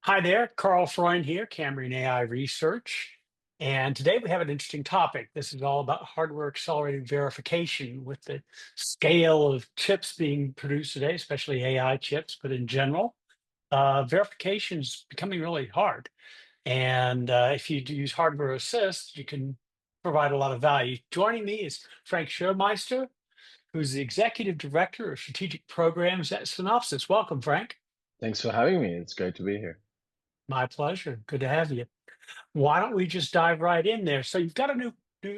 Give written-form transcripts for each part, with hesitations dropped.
Hi there, Carl Freund here, Cambrian-AI Research. And today we have an interesting topic. This is all about hardware accelerated verification with the scale of chips being produced today, especially AI chips, but in general, verification is becoming really hard. And if you do use hardware assist, you can provide a lot of value. Joining me is Frank Schirrmeister, who's the Executive Director of Strategic Programs at Synopsys. Welcome, Frank. Thanks for having me. It's great to be here. My pleasure. Good to have you. Why don't we just dive right in there? So you've got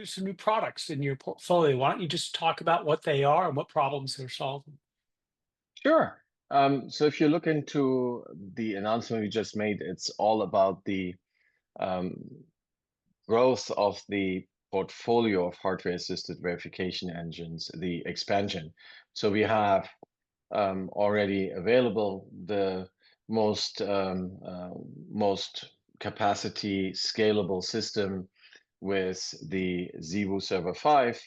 some new products in your portfolio. Why don't you just talk about what they are and what problems they're solving? Sure. So if you look into the announcement we just made, it's all about the um, growth of the portfolio of hardware-assisted verification engines, the expansion. So we have already available the most capacity scalable system with the ZeBu Server 5,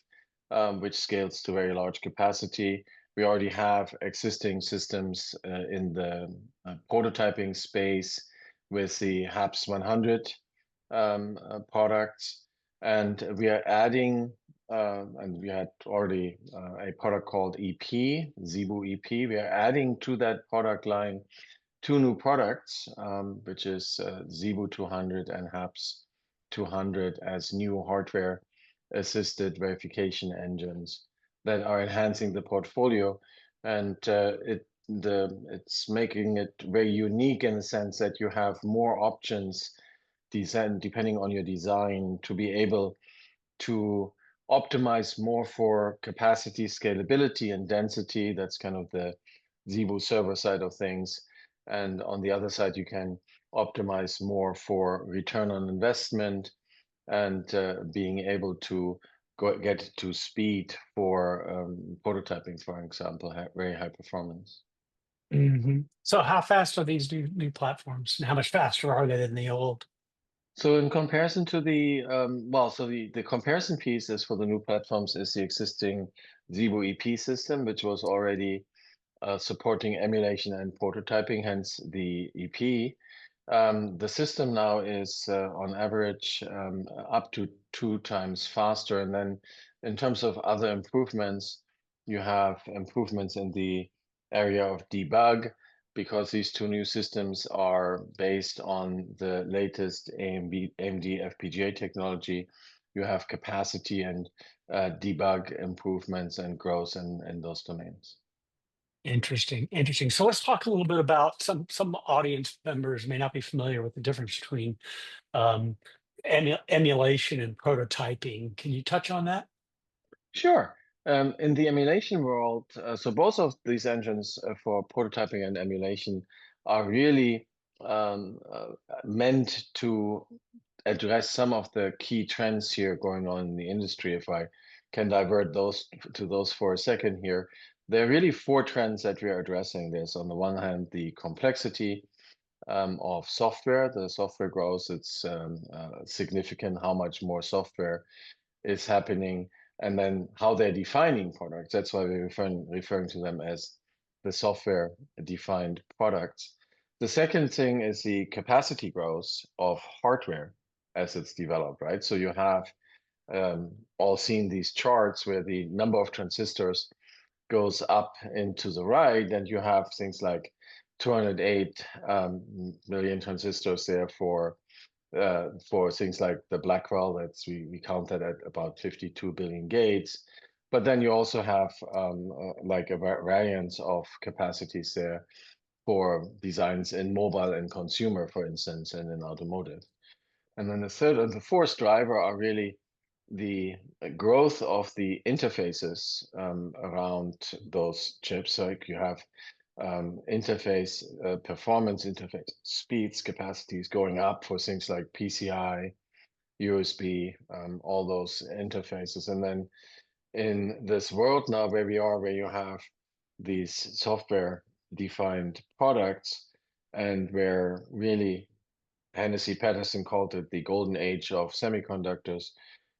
which scales to very large capacity. We already have existing systems in the prototyping space with the HAPS 100 products, and we are adding and we had already a product called EP, ZeBu EP. We are adding to that product line two new products, which is ZeBu 200 and HAPS 200 as new hardware assisted verification engines that are enhancing the portfolio. And it's making it very unique in the sense that you have more options depending on your design to be able to optimize more for capacity, scalability, and density. That's kind of the ZeBu server side of things. And on the other side, you can optimize more for return on investment and being able to get to speed for prototyping, for example, very high performance. So how fast are these new platforms, and how much faster are they than the old? So in comparison to the comparison piece is for the new platforms is the existing ZeBu EP system, which was already supporting emulation and prototyping, hence the EP. The system now is on average up to 2 times faster. And then in terms of other improvements, you have improvements in the area of debug because these two new systems are based on the latest AMD FPGA technology. You have capacity and debug improvements and growth in those domains. Interesting, interesting. So let's talk a little bit about some audience members may not be familiar with the difference between um, emulation and prototyping. Can you touch on that? Sure. In the emulation world, so both of these engines for prototyping and emulation are really meant to address some of the key trends here going on in the industry. If I can divert those to those for a second here, there are really four trends that we are addressing. There's on the one hand the complexity of software. The software growth, it's significant how much more software is happening, and then how they're defining products. That's why we're referring to them as the software-defined products. The second thing is the capacity growth of hardware as it's developed, right? So you have all seen these charts where the number of transistors goes up into the right, and you have things like 208 million transistors there for things like the Blackwell. We count that at about 52 billion gates. But then you also have like a variance of capacities there for designs in mobile and consumer, for instance, and in automotive. And then the third and the fourth driver are really the growth of the interfaces around those chips. Like you have interface performance, interface speeds, capacities going up for things like PCI, USB, all those interfaces. And then in this world now where we are, where you have these software defined products, and where really Hennessy Patterson called it the golden age of semiconductors,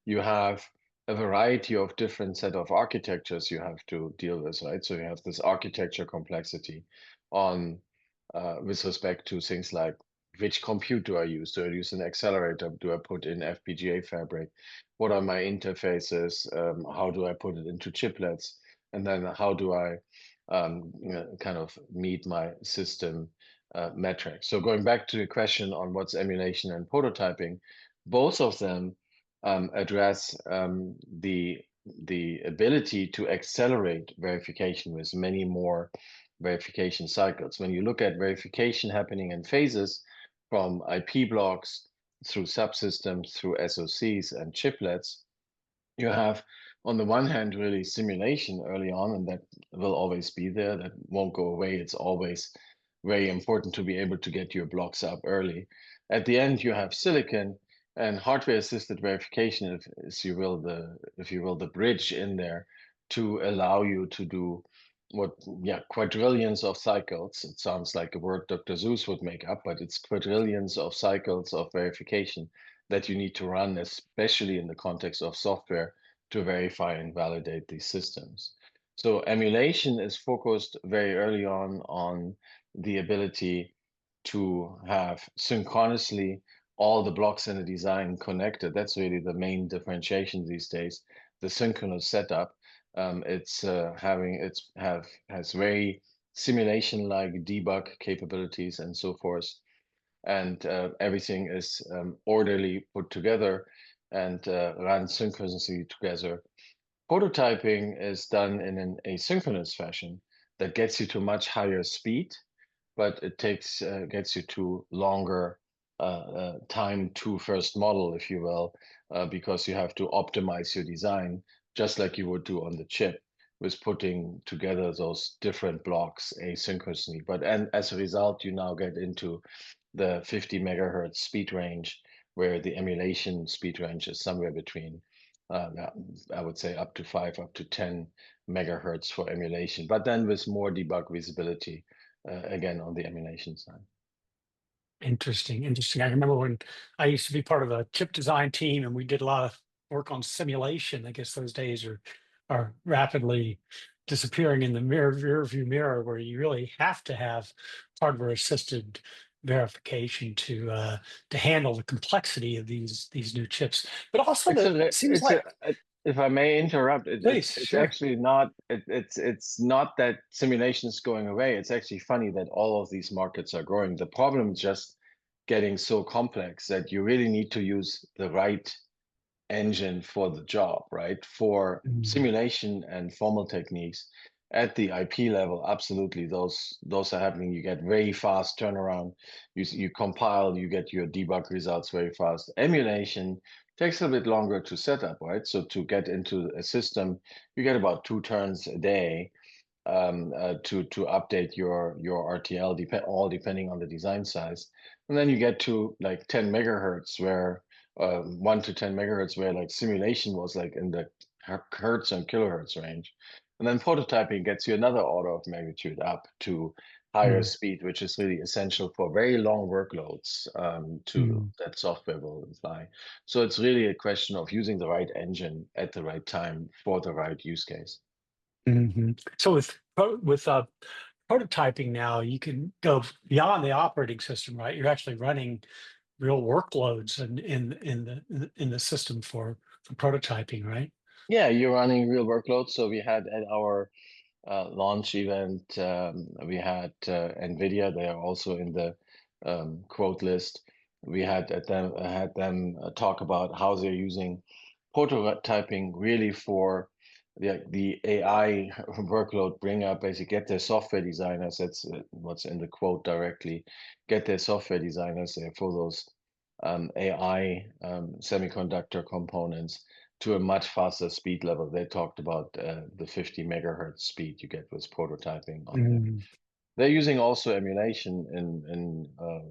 you have a variety of different set of architectures you have to deal with, right? So you have this architecture complexity on with respect to things like which compute do I use? Do I use an accelerator? Do I put in FPGA fabric? What are my interfaces? How do I put it into chiplets? And then how do I kind of meet my system metrics? So going back to the question on what's emulation and prototyping, both of them address the ability to accelerate verification with many more verification cycles. When you look at verification happening in phases, from IP blocks through subsystems, through SoCs and chiplets, you have, on the one hand, really simulation early on, and that will always be there. That won't go away. It's always very important to be able to get your blocks up early. At the end, you have silicon and hardware-assisted verification, if you will, the bridge in there to allow you to do what, yeah, quadrillions of cycles. It sounds like a word Dr. Seuss would make up, but it's quadrillions of cycles of verification that you need to run, especially in the context of software, to verify and validate these systems. So emulation is focused very early on the ability to have synchronously all the blocks in a design connected. That's really the main differentiation these days. The synchronous setup. Has very simulation-like debug capabilities and so forth, and everything is orderly put together and run synchronously together. Prototyping is done in an asynchronous fashion that gets you to much higher speed, but it gets you to longer time to first model, if you will, because you have to optimize your design just like you would do on the chip with putting together those different blocks asynchronously. And as a result, you now get into the 50 megahertz speed range, where the emulation speed range is somewhere between, yeah, I would say up to 10 megahertz for emulation, but then with more debug visibility, again, on the emulation side. Interesting, interesting. I remember when I used to be part of a chip design team, and we did a lot of work on simulation. I guess those days are rapidly disappearing in the rear view mirror, where you really have to have hardware assisted verification to handle the complexity of these new chips. But also, It's the a, seems it's a, like, if I may interrupt, please, it's sure. actually not, it's not that simulation is going away. It's actually funny that all of these markets are growing. The problem is just getting so complex that you really need to use the right engine for the job, right? For Mm, simulation and formal techniques at the IP level, absolutely, those are happening. You get very fast turnaround. You compile, you get your debug results very fast. Emulation takes a bit longer to set up, right? So to get into a system, you get about 2 turns a day to update your RTL, depending on the design size, and then you get to like 10 megahertz, where 1 to 10 megahertz, where like simulation was like in the hertz and kilohertz range, and then prototyping gets you another order of magnitude up to higher mm, speed, which is really essential for very long workloads to mm. that software will imply. So it's really a question of using the right engine at the right time for the right use case. So with prototyping now, you can go beyond the operating system, right? You're actually running real workloads in the system for prototyping, right? Yeah, you're running real workloads. So we had at our launch event, we had NVIDIA. They are also in the quote list. We had them talk about how they're using prototyping really for the AI workload bringer. Basically, get their software designers. That's what's in the quote directly. Get their software designers there for those AI semiconductor components to a much faster speed level. They talked about the 50 megahertz speed you get with prototyping on there. Mm, They're using also emulation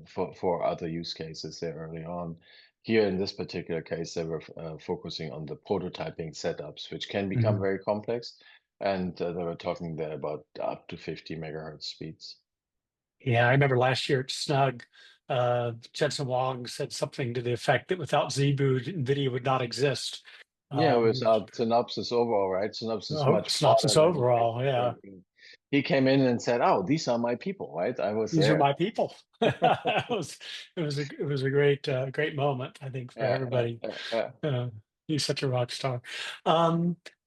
for other use cases there early on. Here in this particular case, they were focusing on the prototyping setups, which can become mm. very complex. And they were talking there about up to 50 megahertz speeds. Yeah, I remember last year at Snug, Jensen Huang said something to the effect that without ZBoot, NVIDIA would not exist. Yeah, Which, without Synopsys overall, right? Synopsys is oh, much broader synopsis than overall, yeah. he came in and said, "Oh, these are my people," right? I was These are there. my people. It was a great moment, I think, for everybody. Yeah. Uh, he's such a rock star.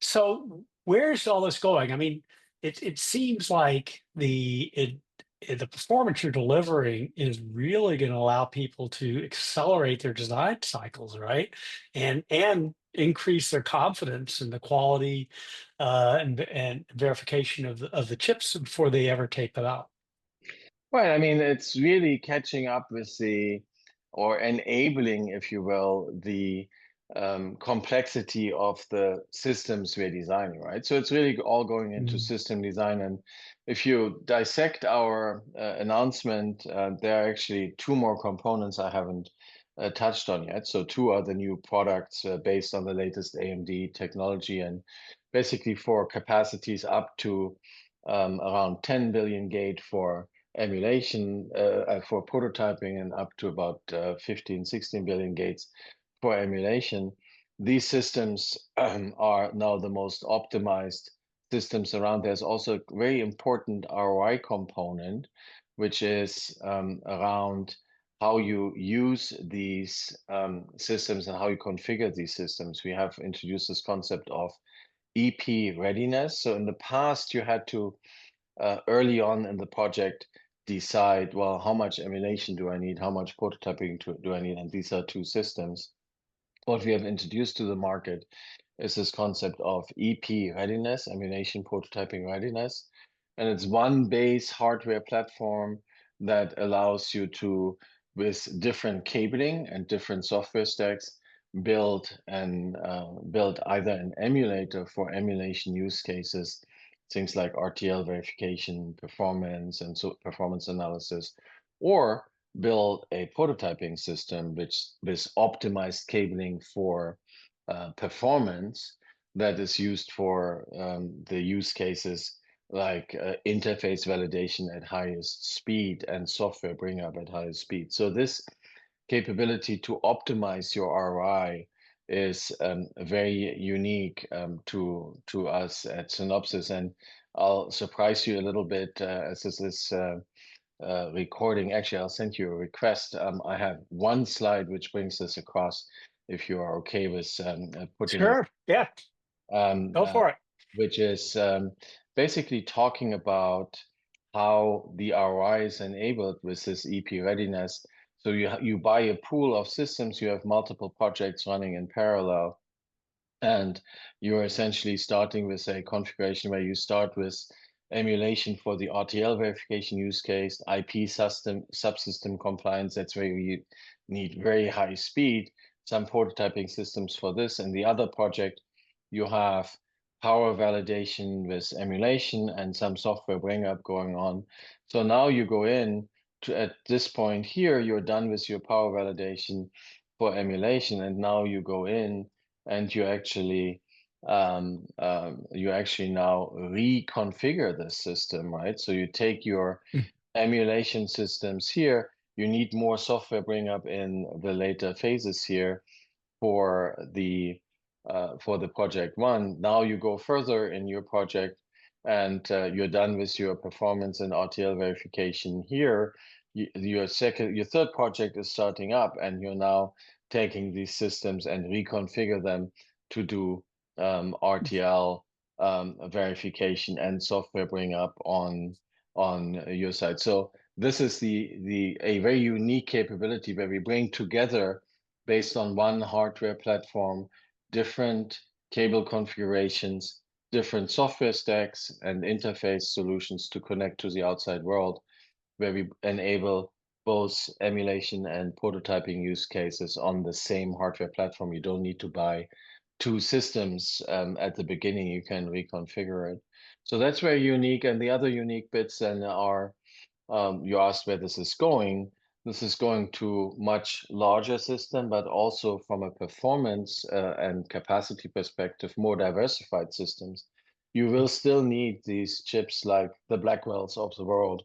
So where's all this going? I mean, it seems like the performance you're delivering is really going to allow people to accelerate their design cycles, right? And increase their confidence in the quality and verification of the chips before they ever tape them out. Right. I mean, it's really catching up with or enabling, if you will, the complexity of the systems we're designing, right? So it's really all going into Mm. system design. And if you dissect our announcement, there are actually two more components I haven't touched on yet. So two are the new products based on the latest AMD technology and basically for capacities up to around 10 billion gate for emulation for prototyping and up to about 15, 16 billion gates for emulation. These systems are now the most optimized systems around. There's also a very important ROI component, which is around how you use these systems and how you configure these systems. We have introduced this concept of EP readiness. So in the past, you had to early on in the project decide, well, how much emulation do I need? How much prototyping do I need? And these are two systems. What we have introduced to the market is this concept of EP readiness, emulation prototyping readiness. And it's one base hardware platform that allows you to, with different cabling and different software stacks, build either an emulator for emulation use cases, things like RTL verification, performance, and so performance analysis, or build a prototyping system which with optimized cabling for performance that is used for the use cases like interface validation at highest speed and software bring up at highest speed. So this capability to optimize your ROI is very unique to us at Synopsys. And I'll surprise you a little bit as this is recording. Actually, I'll send you a request. I have one slide which brings this across, if you are okay with putting it, Sure. Yeah. um, Go uh, for it. which is basically talking about how the ROI is enabled with this EP readiness. So you buy a pool of systems, you have multiple projects running in parallel, and you're essentially starting with a configuration where you start with emulation for the RTL verification use case, IP subsystem compliance. That's where you need very high speed, some prototyping systems for this. And the other project, you have power validation with emulation and some software bring up going on. So now you go in to, at this point here, you're done with your power validation for emulation. And now you go in and you actually now reconfigure the system, right? So you take your Mm. emulation systems here, you need more software bring up in the later phases here for the project one. Now you go further in your project and you're done with your performance and RTL verification here. Your third project is starting up, and you're now taking these systems and reconfigure them to do RTL verification and software bring up on your side. So this is the a very unique capability where we bring together based on one hardware platform, different cable configurations, different software stacks, and interface solutions to connect to the outside world, where we enable both emulation and prototyping use cases on the same hardware platform. You don't need to buy two systems at the beginning. You can reconfigure it. So that's very unique. And the other unique bits then are you asked where this is going. This is going to much larger system, but also from a performance and capacity perspective, more diversified systems. You will still need these chips like the Blackwells of the world,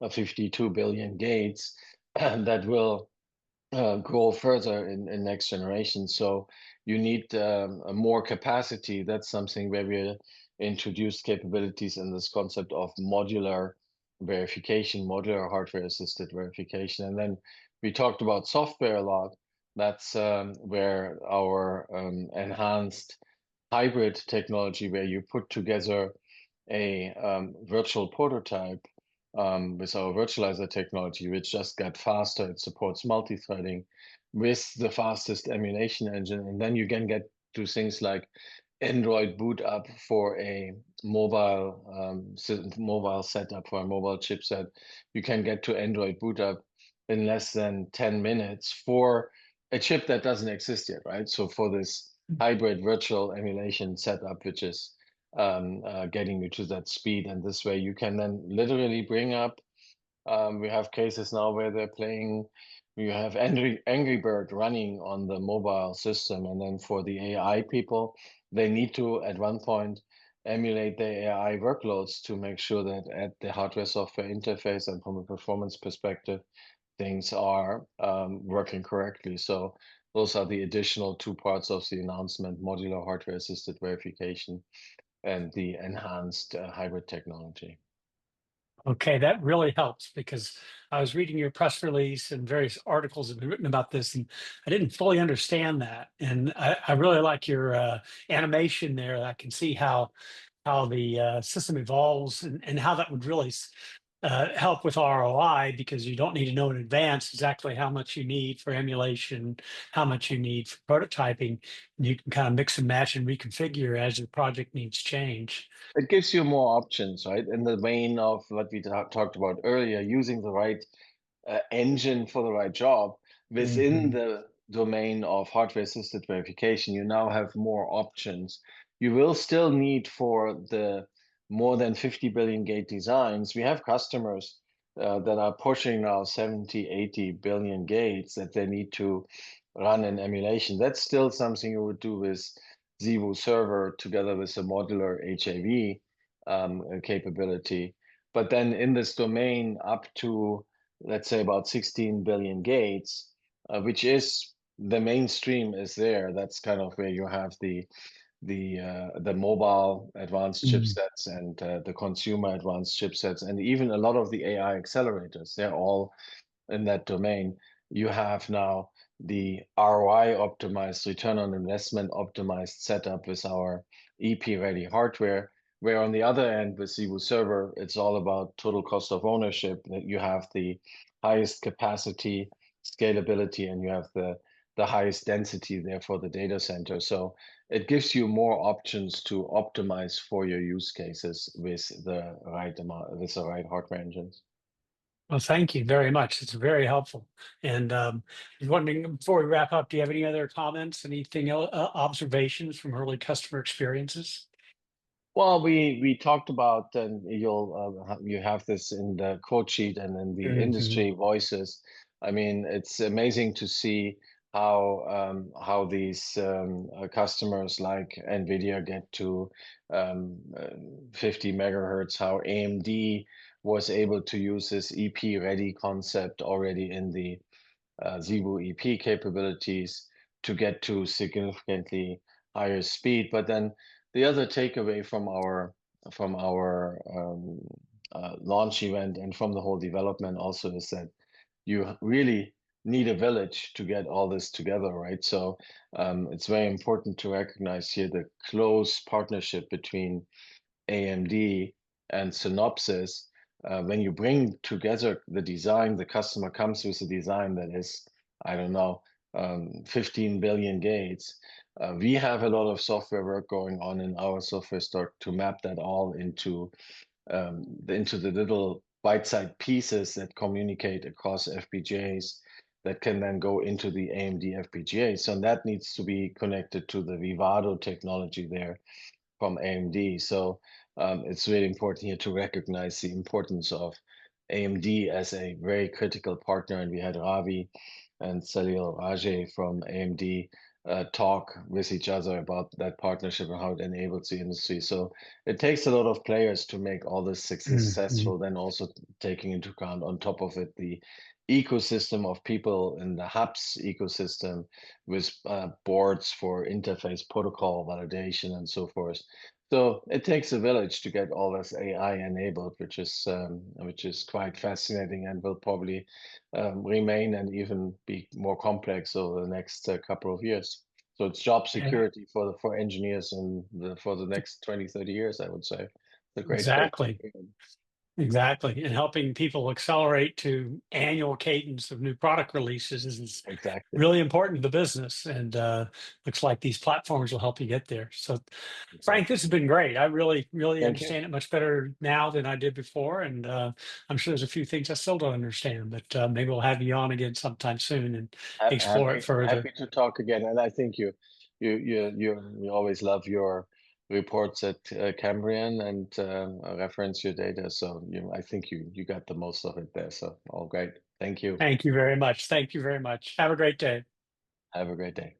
52 billion gates, that will grow further in next generation. So you need more capacity. That's something where we're introduced capabilities in this concept of modular verification, modular hardware assisted verification. And then we talked about software a lot. That's where our enhanced hybrid technology, where you put together a virtual prototype with our virtualizer technology, which just got faster. It supports multi-threading with the fastest emulation engine, and then you can get to things like Android boot up for a mobile setup for a mobile chipset. You can get to Android boot up in less than 10 minutes for a chip that doesn't exist yet, right? So for this hybrid virtual emulation setup, which is getting you to that speed, and this way you can then literally bring up we have cases now where they're playing, you have Angry Bird running on the mobile system, and then for the AI people, they need to at one point emulate the AI workloads to make sure that at the hardware software interface and from a performance perspective, things are working correctly. So those are the additional two parts of the announcement: modular hardware assisted verification and the enhanced hybrid technology. Okay, that really helps because I was reading your press release and various articles have been written about this, and I didn't fully understand that. And I really like your animation there. I can see how the system evolves and how that would really help with ROI because you don't need to know in advance exactly how much you need for emulation, how much you need for prototyping. You can kind of mix and match and reconfigure as your project needs change. It gives you more options, right? In the vein of what we talked about earlier, using the right engine for the right job within Mhm. the domain of hardware assisted verification, you now have more options. You will still need for the more than 50 billion gate designs. We have customers that are pushing now 70, 80 billion gates that they need to run in emulation. That's still something you would do with ZeBu server together with a modular HAV capability. But then in this domain up to, let's say, about 16 billion gates, which is the mainstream is there. That's kind of where you have the mobile advanced Mm. chipsets and the consumer advanced chipsets, and even a lot of the AI accelerators. They're all in that domain. You have now the ROI optimized, return on investment optimized setup with our EP-ready hardware, where on the other end with ZeBu Server, it's all about total cost of ownership, that you have the highest capacity, scalability, and you have the highest density there for the data center. So it gives you more options to optimize for your use cases with the right amount, with the right hardware engines. Well, thank you very much. It's very helpful. And I was wondering, before we wrap up, do you have any other comments, anything else, observations from early customer experiences? Well, we talked about, and you have this in the quote sheet and in the Hmm. industry voices. I mean, it's amazing to see how these customers like NVIDIA get to 50 megahertz, how AMD was able to use this EP ready concept already in the ZeBu EP capabilities to get to significantly higher speed. But then the other takeaway from our launch event and from the whole development also is that you really need a village to get all this together, right? So it's very important to recognize here the close partnership between AMD and Synopsys. When you bring together the design, the customer comes with a design that is, I don't know, 15 billion gates. We have a lot of software work going on in our software stack to map that all into the little bite-sized pieces that communicate across FPGAs that can then go into the AMD FPGA. So that needs to be connected to the Vivado technology there from AMD. So it's really important here to recognize the importance of AMD as a very critical partner. And we had Ravi and Salil Raje from AMD talk with each other about that partnership and how it enables the industry. So it takes a lot of players to make all this Hmm. successful, then also taking into account on top of it the ecosystem of people in the hubs ecosystem with boards for interface protocol validation and so forth. So it takes a village to get all this AI enabled, which is quite fascinating and will probably remain and even be more complex over the next couple of years. So it's job Yeah, security for engineers for the next 20, 30 years, I would say. It's a great place to exactly. be in. Exactly. And helping people accelerate to annual cadence of new product releases is Exactly. really important to the business. And looks like these platforms will help you get there. So, Frank, Exactly. this has been great. I really, really Thank you. understand it much better now than I did before. And I'm sure there's a few things I still don't understand, but maybe we'll have you on again sometime soon and explore it Happy further. to talk again. And I think you always love your reports at Cambrian and reference your data. So I think you got the most of it there. So all great. Thank you. Thank you very much. Thank you very much. Have a great day. Have a great day.